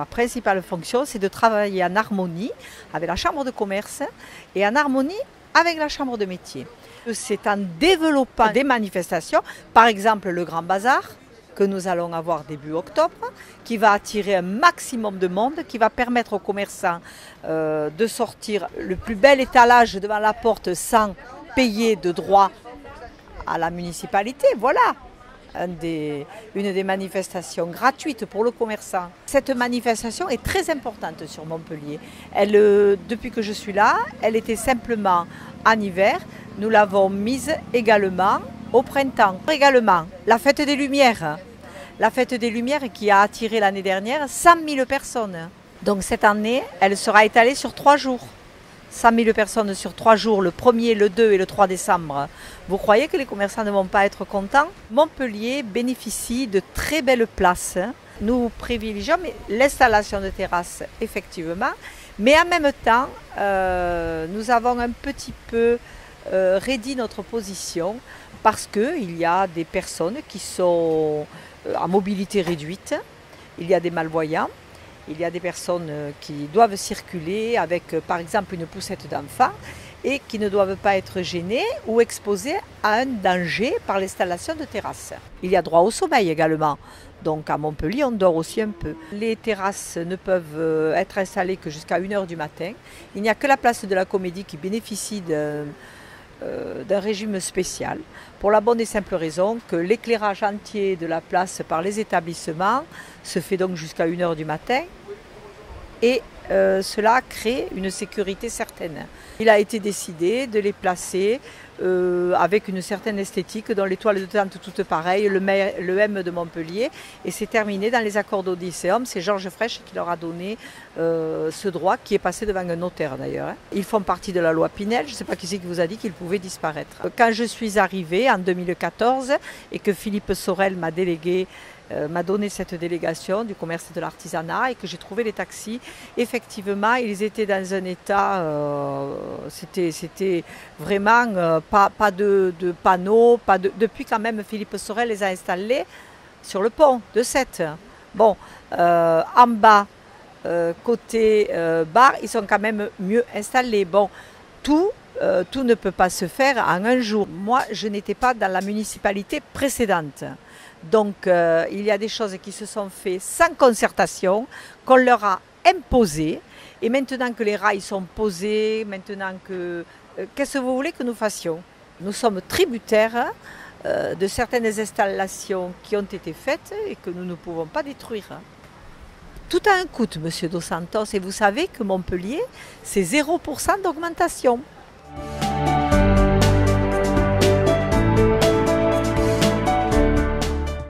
ma principale fonction, c'est de travailler en harmonie avec la chambre de commerce et en harmonie avec la chambre de métier. C'est en développant des manifestations, par exemple le Grand Bazar, que nous allons avoir début octobre, qui va attirer un maximum de monde, qui va permettre aux commerçants de sortir le plus bel étalage devant la porte sans payer de droits à la municipalité. Voilà une des manifestations gratuites pour le commerçant. Cette manifestation est très importante sur Montpellier. Depuis que je suis là, elle était simplement en hiver. Nous l'avons mise également au printemps. Également, la fête des Lumières. La fête des Lumières qui a attiré l'année dernière 100 000 personnes. Donc cette année, elle sera étalée sur 3 jours. 100 000 personnes sur 3 jours, le 1er, le 2 et le 3 décembre. Vous croyez que les commerçants ne vont pas être contents? Montpellier bénéficie de très belles places. Nous privilégions l'installation de terrasses, effectivement. Mais en même temps, nous avons un petit peu réduit notre position parce qu'il y a des personnes qui sont à mobilité réduite, il y a des malvoyants, il y a des personnes qui doivent circuler avec par exemple une poussette d'enfant et qui ne doivent pas être gênées ou exposées à un danger par l'installation de terrasses. Il y a droit au sommeil également. Donc à Montpellier, on dort aussi un peu. Les terrasses ne peuvent être installées que jusqu'à 1 h du matin. Il n'y a que la place de la Comédie qui bénéficie d'un régime spécial, pour la bonne et simple raison que l'éclairage entier de la place par les établissements se fait donc jusqu'à 1 h du matin et cela crée une sécurité certaine. Il a été décidé de les placer avec une certaine esthétique, dans les toiles de tente toutes pareilles, le M de Montpellier, et c'est terminé dans les accords d'Odysseum. C'est Georges Frêche qui leur a donné ce droit, qui est passé devant un notaire d'ailleurs. Ils font partie de la loi Pinel, je ne sais pas qui c'est qui vous a dit qu'ils pouvaient disparaître. Quand je suis arrivée en 2014 et que Philippe Sorel m'a délégué, m'a donné cette délégation du commerce et de l'artisanat et que j'ai trouvé les taxis, effectivement ils étaient dans un état, c'était vraiment pas de panneaux, depuis quand même Philippe Sorel les a installés sur le pont de Sète. Bon, en bas, côté bar, ils sont quand même mieux installés. Bon, tout ne peut pas se faire en un jour. Moi, je n'étais pas dans la municipalité précédente. Donc, il y a des choses qui se sont faites sans concertation, qu'on leur a imposées. Et maintenant que les rails sont posés, maintenant que... qu'est-ce que vous voulez que nous fassions? Nous sommes tributaires de certaines installations qui ont été faites et que nous ne pouvons pas détruire. Tout a un coût, Monsieur Dos Santos, et vous savez que Montpellier, c'est 0% d'augmentation.